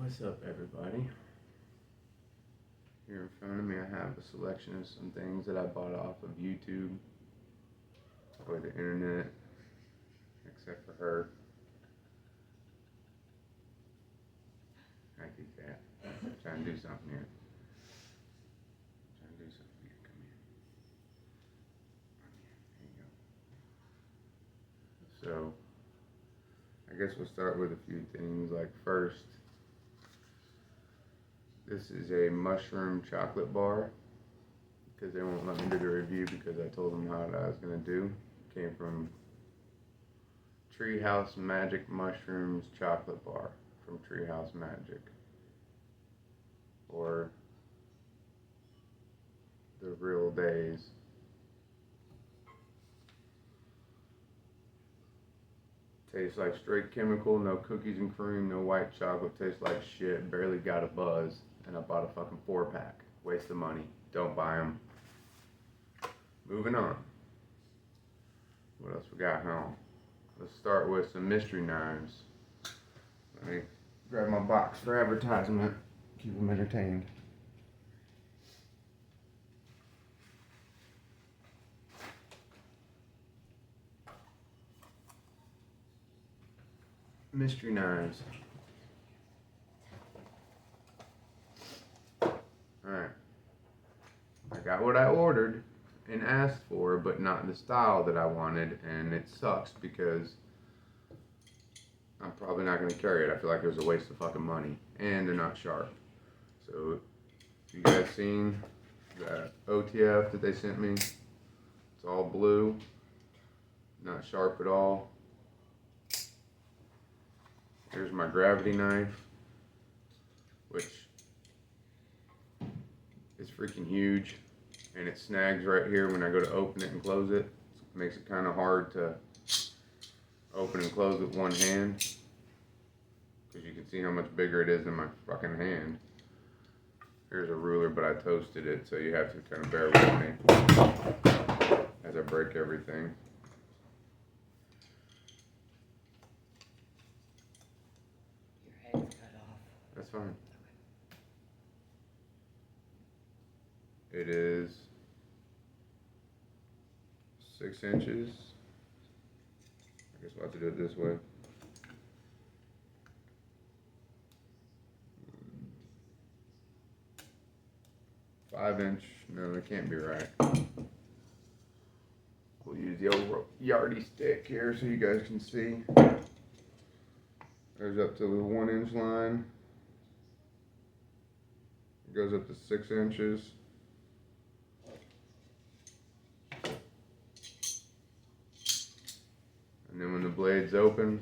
What's up, everybody? Here in front of me, I have a selection of some things that I bought off of YouTube or the internet, except for her. Hi, kitty cat. I'm trying to do something here. Come here. There you go. So, I guess we'll start with a few things. Like, first, this is a mushroom chocolate bar, because they won't let me do the review because I told them how I was going to do. It came from Treehouse Magic Mushrooms Chocolate Bar from Treehouse Magic, or the real days. Tastes like straight chemical, no cookies and cream, no white chocolate, tastes like shit, barely got a buzz, and I bought a fucking 4-pack. Waste of money. Don't buy them. Moving on. What else we got home? Let's start with some mystery knives. Let me grab my box for advertisement. Keep them entertained. Mystery knives. Alright. I got what I ordered and asked for, but not the style that I wanted, and it sucks because I'm probably not going to carry it. I feel like it was a waste of fucking money, and they're not sharp. So, you guys seen the OTF that they sent me? It's all blue, not sharp at all. Here's my gravity knife, which is freaking huge, and it snags right here when I go to open it and close it. It makes it kind of hard to open and close with one hand, because you can see how much bigger it is than my fucking hand. Here's a ruler, but I toasted it, so you have to kind of bear with me as I break everything. Your head's cut off. That's fine. It is 6 inches. I guess we'll have to do it this way. $5-inch. No, that can't be right. We'll use the old yardie stick here so you guys can see. There's up to the 1-inch line. It goes up to 6 inches. And then when the blade's open,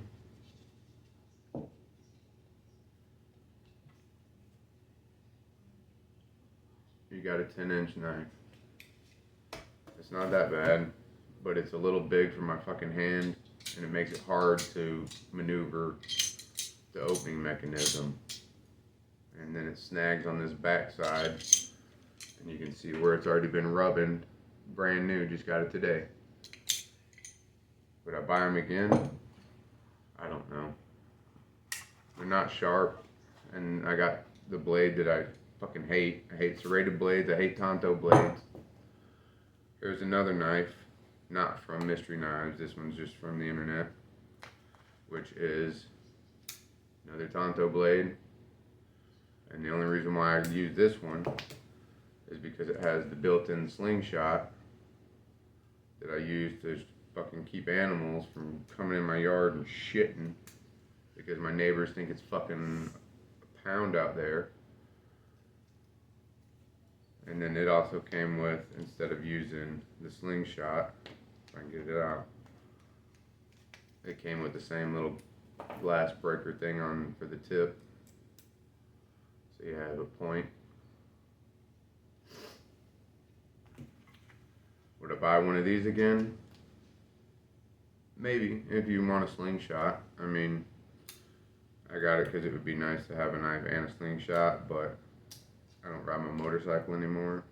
you got a 10-inch knife. It's not that bad, but it's a little big for my fucking hand, and it makes it hard to maneuver the opening mechanism. And then it snags on this back side, and you can see where it's already been rubbing. Brand new, just got it today. Would I buy them again? I don't know. They're not sharp, and I got the blade that I fucking hate. I hate serrated blades. I hate Tonto blades. Here's another knife, not from Mystery Knives. This one's just from the internet, which is another Tonto blade. And the only reason why I use this one is because it has the built-in slingshot that I use to fucking keep animals from coming in my yard and shitting, because my neighbors think it's fucking a pound out there. And then it also came with, instead of using the slingshot, if I can get it out, it came with the same little glass breaker thing on for the tip. So you have a point. Would I buy one of these again? Maybe, if you want a slingshot. I mean, I got it because it would be nice to have a knife and a slingshot, but I don't ride my motorcycle anymore,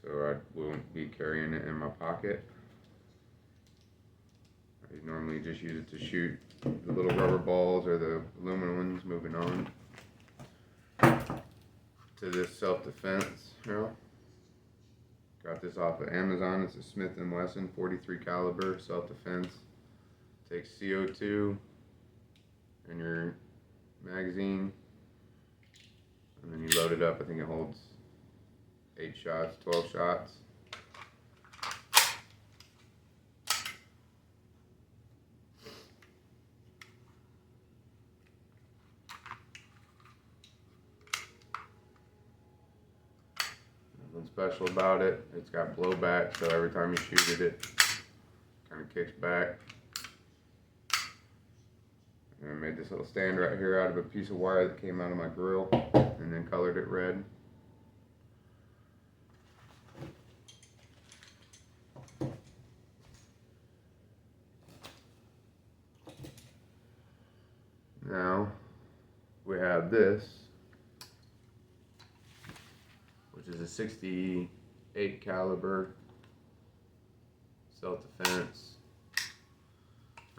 so I won't be carrying it in my pocket. I normally just use it to shoot the little rubber balls or the aluminum ones. Moving on to this self-defense. Got this off of Amazon. It's a Smith & Wesson 43 caliber self-defense. Takes CO2 and your magazine, and then you load it up. I think it holds 8 shots, 12 shots. Nothing special about it. It's got blowback, so every time you shoot it, it kind of kicks back. And I made this little stand right here out of a piece of wire that came out of my grill, and then colored it red. Now we have this, which is a 68 caliber self-defense.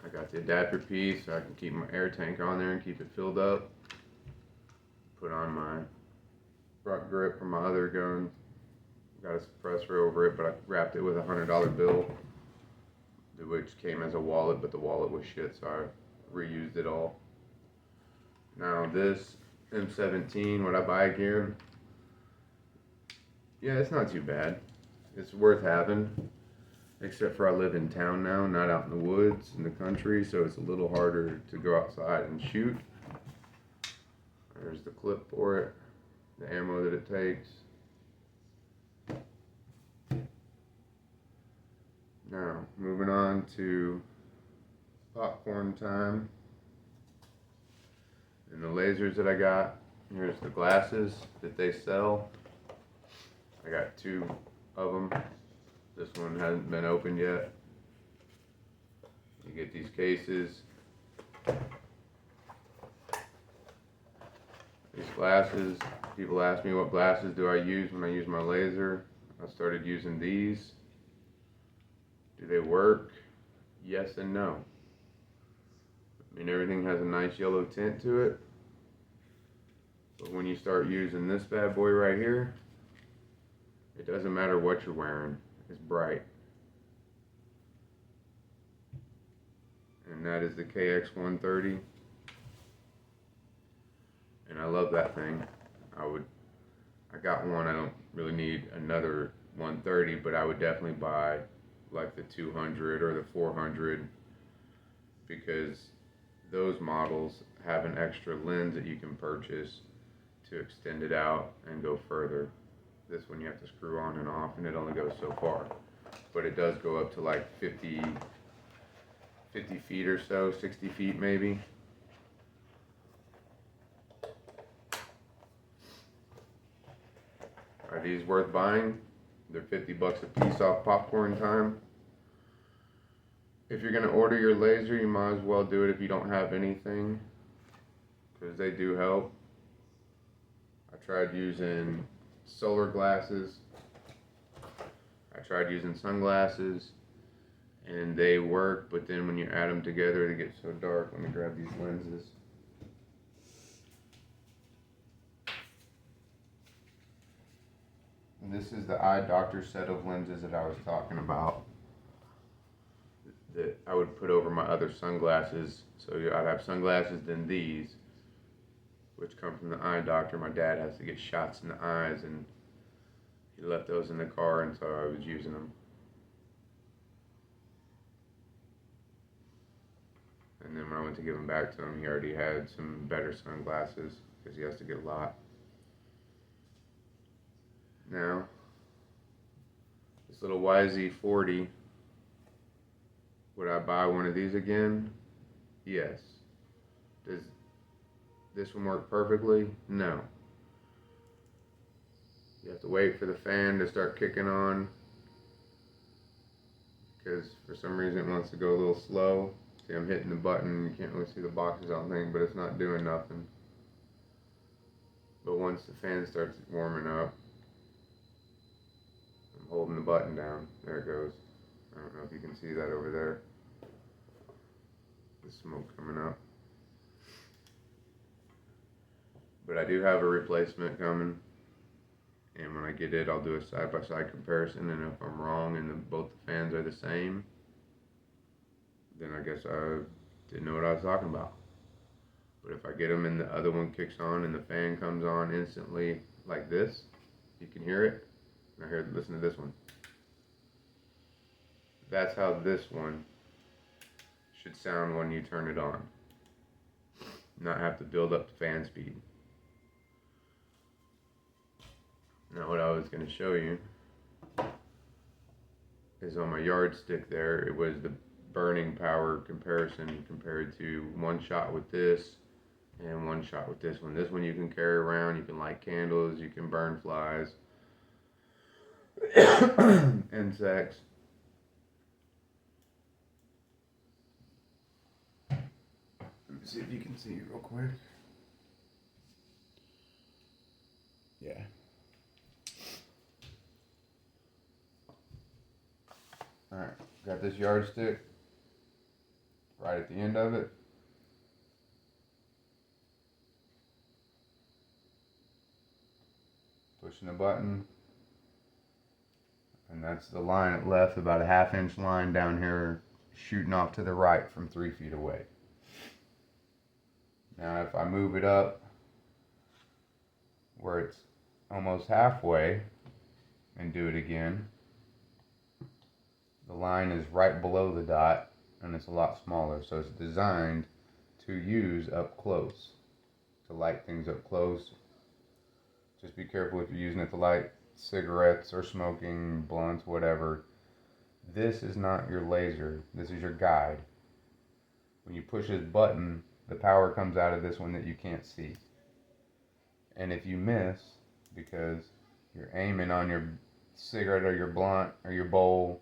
I got the adapter piece so I can keep my air tank on there and keep it filled up. Put on my front grip for my other gun. Got a suppressor over it, but I wrapped it with a $100 bill, which came as a wallet, but the wallet was shit, so I reused it all. Now this M17, what I buy here, yeah, it's not too bad. It's worth having, except for I live in town now, not out in the woods, in the country, so it's a little harder to go outside and shoot. There's the clip for it, the ammo that it takes. Now, moving on to popcorn time. And the lasers that I got, here's the glasses that they sell. I got 2 of them. This one hasn't been opened yet. You get these cases. These glasses, people ask me what glasses do I use when I use my laser. I started using these. Do they work? Yes and no. I mean, everything has a nice yellow tint to it. But when you start using this bad boy right here, it doesn't matter what you're wearing. It's bright. And that is the KX130. And I love that thing. I got one. I don't really need another 130, but I would definitely buy like the 200 or the 400, because those models have an extra lens that you can purchase to extend it out and go further. This one you have to screw on and off, and it only goes so far, but it does go up to like 50 feet or so, 60 feet maybe. Are these worth buying? They're $50 a piece off popcorn time. If you're gonna order your laser, you might as well do it if you don't have anything, because they do help. I tried using solar glasses. I tried using sunglasses, and they work, but then when you add them together, they get so dark. Let me grab these lenses. And this is the eye doctor set of lenses that I was talking about, that I would put over my other sunglasses. So I'd have sunglasses, then these, which come from the eye doctor. My dad has to get shots in the eyes, and he left those in the car, and so I was using them. And then when I went to give them back to him, he already had some better sunglasses, because he has to get a lot. Now, this little YZ40, would I buy one of these again? Yes. Does this one work perfectly? No. You have to wait for the fan to start kicking on, because for some reason it wants to go a little slow. See, I'm hitting the button, you can't really see the boxes on thing, but it's not doing nothing. But once the fan starts warming up, I'm holding the button down. There it goes. I don't know if you can see that over there. the smoke coming up. But I do have a replacement coming. And when I get it, I'll do a side-by-side comparison. And if I'm wrong and both the fans are the same, then I guess I didn't know what I was talking about. But if I get them and the other one kicks on and the fan comes on instantly like this, you can hear it. Now here, listen to this one. That's how this one should sound when you turn it on. Not have to build up the fan speed. Now what I was going to show you is on my yardstick there, it was the burning power comparison compared to one shot with this and one shot with this one. This one you can carry around, you can light candles, you can burn flies, insects. Let me see if you can see it real quick. Yeah. Alright, got this yardstick right at the end of it. Pushing the button. And that's the line it left, about a 1/2 inch line down here shooting off to the right from 3 feet away. Now if I move it up where it's almost halfway and do it again, the line is right below the dot and it's a lot smaller, so it's designed to use up close, to light things up close. Just be careful if you're using it to light cigarettes or smoking, blunts, whatever. This is not your laser, this is your guide. When you push this button, the power comes out of this one that you can't see. And if you miss, because you're aiming on your cigarette or your blunt or your bowl,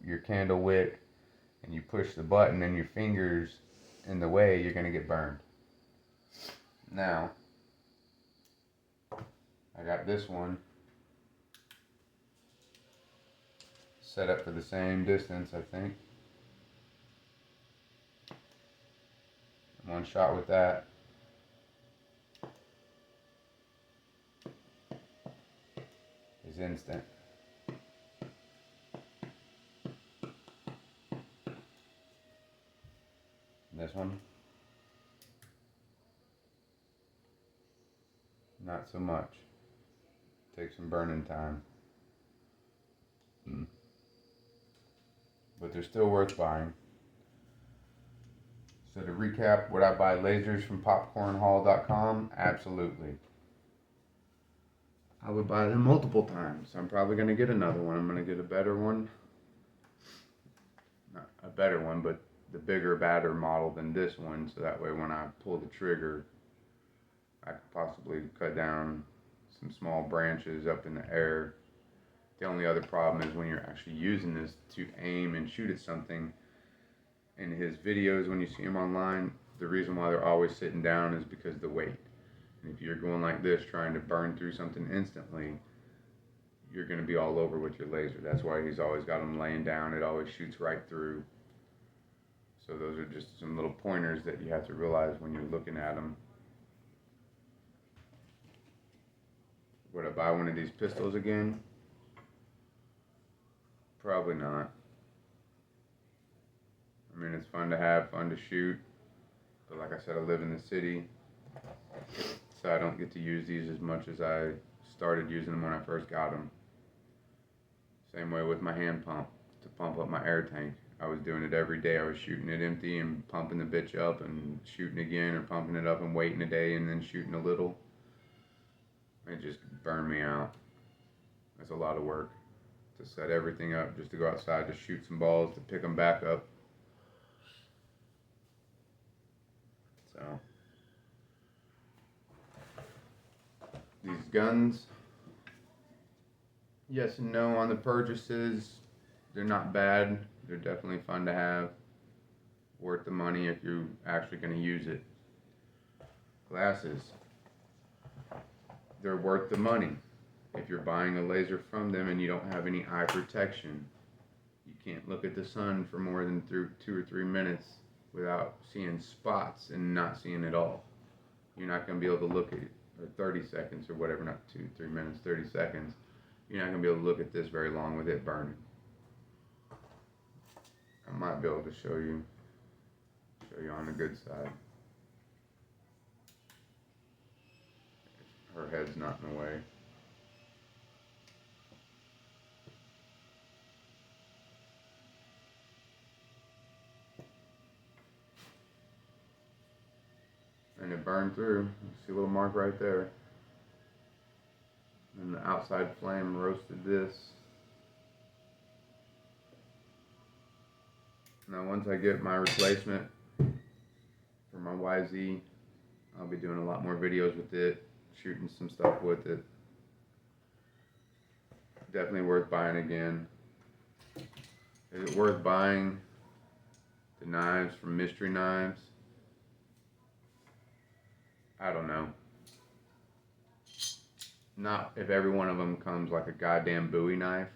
your candle wick, and you push the button and your fingers in the way, you're going to get burned. Now, I got this one set up for the same distance, I think. One shot with that. Is instant. This one, not so much. Takes some burning time. But they're still worth buying. So to recap, would I buy lasers from popcornhall.com? Absolutely. I would buy them multiple times. I'm probably going to get another one. I'm going to get a better one. Not a better one, but the bigger, badder model than this one, so that way when I pull the trigger, I could possibly cut down some small branches up in the air. The only other problem is when you're actually using this to aim and shoot at something. In his videos, when you see him online, the reason why they're always sitting down is because of the weight. And if you're going like this, trying to burn through something instantly, you're going to be all over with your laser. That's why he's always got them laying down. It always shoots right through. So those are just some little pointers that you have to realize when you're looking at them. Would I buy one of these pistols again? Probably not. I mean, it's fun to have, fun to shoot. But like I said, I live in the city, so I don't get to use these as much as I started using them when I first got them. Same way with my hand pump, to pump up my air tank. I was doing it every day. I was shooting it empty and pumping the bitch up and shooting again, or pumping it up and waiting a day and then shooting a little. It just burned me out. That's a lot of work to set everything up just to go outside to shoot some balls, to pick them back up. So, these guns, yes and no on the purchases. They're not bad. They're definitely fun to have. Worth the money if you're actually going to use it. Glasses, they're worth the money. If you're buying a laser from them and you don't have any eye protection, you can't look at the sun for more than 2 or 3 minutes without seeing spots and not seeing it all. You're not going to be able to look at, or 30 seconds or whatever, not 2-3 minutes, 30 seconds. You're not going to be able to look at this very long with it burning. I might be able to show you on the good side. Her head's not in the way. And it burned through. See a little mark right there. And the outside flame roasted this. Now once I get my replacement for my YZ, I'll be doing a lot more videos with it, shooting some stuff with it. Definitely worth buying again. Is it worth buying the knives from Mystery Knives? I don't know. Not if every one of them comes like a goddamn Bowie knife.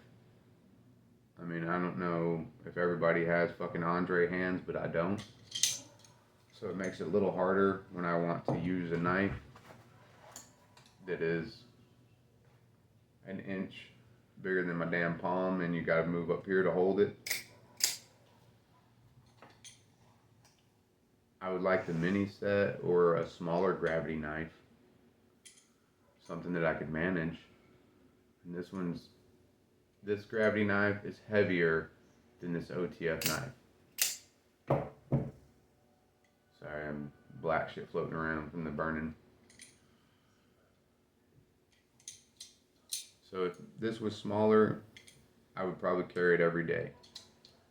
I mean, I don't know if everybody has fucking Andre hands, but I don't. So it makes it a little harder when I want to use a knife that is an inch bigger than my damn palm and you gotta move up here to hold it. I would like the mini set or a smaller gravity knife. Something that I could manage. And this gravity knife is heavier than this OTF knife. Sorry, I'm black shit floating around from the burning. So if this was smaller, I would probably carry it every day.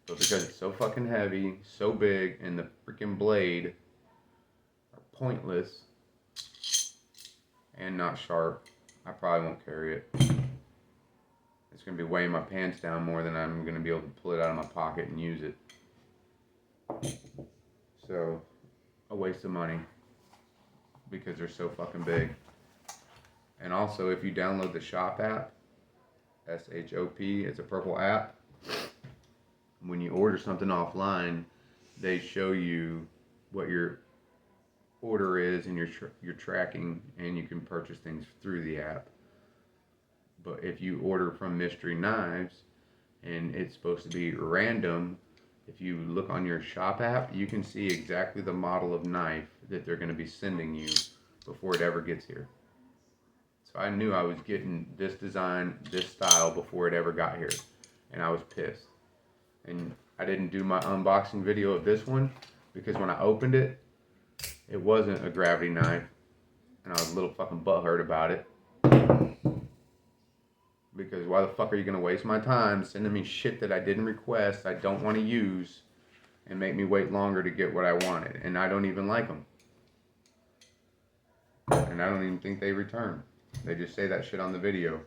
But because it's so fucking heavy, so big, and the freaking blade are pointless and not sharp, I probably won't carry it. It's going to be weighing my pants down more than I'm going to be able to pull it out of my pocket and use it. So, a waste of money because they're so fucking big. And also, if you download the Shop app, SHOP, it's a purple app. When you order something offline, they show you what your order is and your tracking, and you can purchase things through the app. But if you order from Mystery Knives and it's supposed to be random, if you look on your Shop app, you can see exactly the model of knife that they're going to be sending you before it ever gets here. So I knew I was getting this design, this style before it ever got here, and I was pissed. And I didn't do my unboxing video of this one because when I opened it, it wasn't a gravity knife, and I was a little fucking butthurt about it. Because why the fuck are you going to waste my time sending me shit that I didn't request, I don't want to use, and make me wait longer to get what I wanted? And I don't even like them. And I don't even think they return. They just say that shit on the video.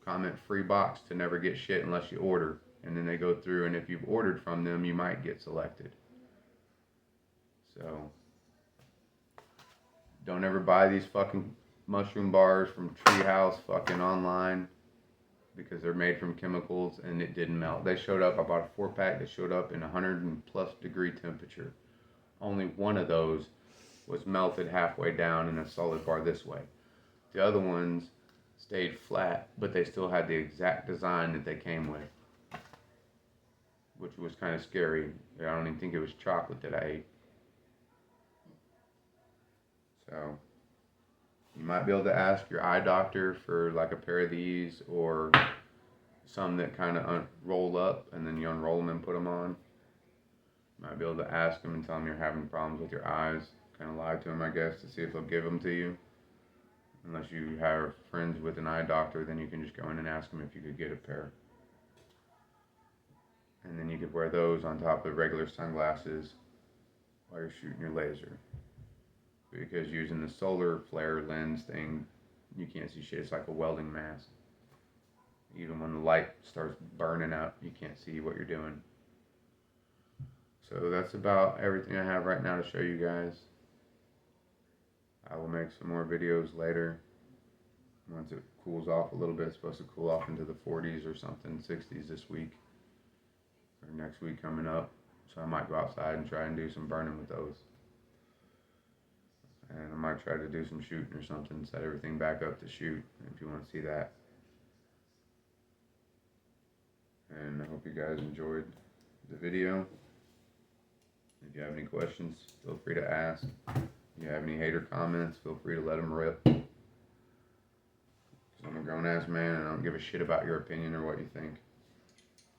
Comment free box to never get shit unless you order. And then they go through, and if you've ordered from them, you might get selected. So, don't ever buy these fucking mushroom bars from Treehouse fucking online because they're made from chemicals and it didn't melt. They showed up, I bought a 4-pack that showed up in 100+ degree temperature. Only one of those was melted halfway down in a solid bar this way. The other ones stayed flat, but they still had the exact design that they came with, which was kind of scary. I don't even think it was chocolate that I ate. So, you might be able to ask your eye doctor for like a pair of these or some that kind of roll up and then you unroll them and put them on. You might be able to ask them and tell them you're having problems with your eyes. Kind of lie to them, I guess, to see if they'll give them to you. Unless you have friends with an eye doctor, then you can just go in and ask them if you could get a pair. And then you could wear those on top of regular sunglasses while you're shooting your laser. Because using the solar flare lens thing, you can't see shit. It's like a welding mask. Even when the light starts burning out, you can't see what you're doing. So that's about everything I have right now to show you guys. I will make some more videos later. Once it cools off a little bit, it's supposed to cool off into the 40s or something, 60s this week. Or next week coming up. So I might go outside and try and do some burning with those. And I might try to do some shooting or something, set everything back up to shoot if you want to see that. And I hope you guys enjoyed the video. If you have any questions, feel free to ask. If you have any hater comments, feel free to let them rip. Because I'm a grown-ass man and I don't give a shit about your opinion or what you think.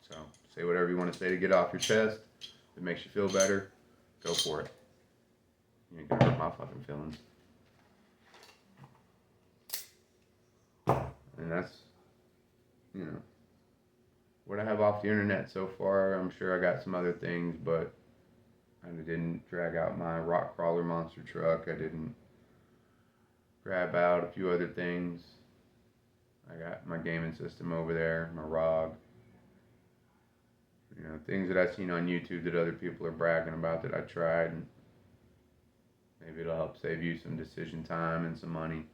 So, say whatever you want to say to get off your chest. If it makes you feel better, go for it. You ain't gonna hurt my fucking feelings. And that's, you know, what I have off the internet so far. I'm sure I got some other things, but I didn't drag out my rock crawler monster truck. I didn't grab out a few other things. I got my gaming system over there, my ROG. You know, things that I've seen on YouTube that other people are bragging about that I tried. And maybe it'll help save you some decision time and some money.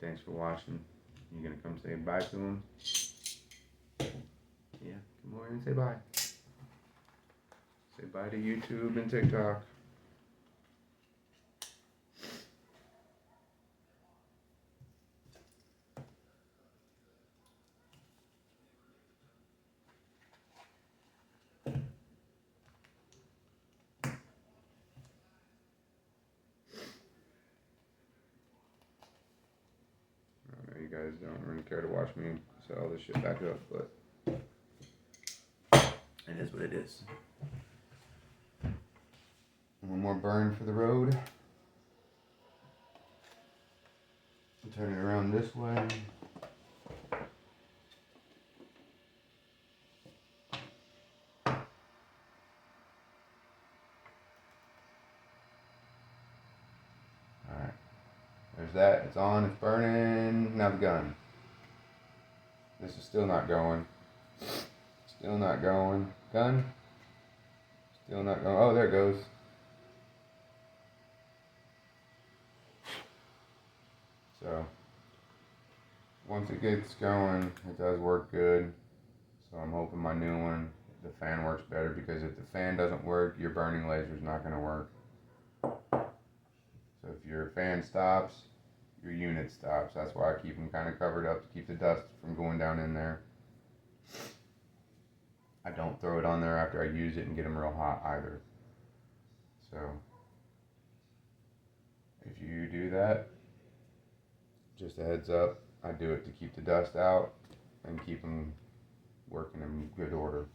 Thanks for watching. You gonna come say bye to them? Yeah, come over and say bye. Say bye to YouTube and TikTok. I know you guys don't really care to watch me set all this shit back up, but it is what it is. One more burn for the road. Turn it around this way. Alright. There's that. It's on. It's burning. Now the gun. This is still not going. Still not going. Gun. Still not going. Oh, there it goes. So, once it gets going, it does work good. So I'm hoping my new one, the fan works better, because if the fan doesn't work, your burning laser is not going to work. So if your fan stops, your unit stops. That's why I keep them kind of covered up to keep the dust from going down in there. I don't throw it on there after I use it and get them real hot either. So if you do that, just a heads up, I do it to keep the dust out and keep them working in good order.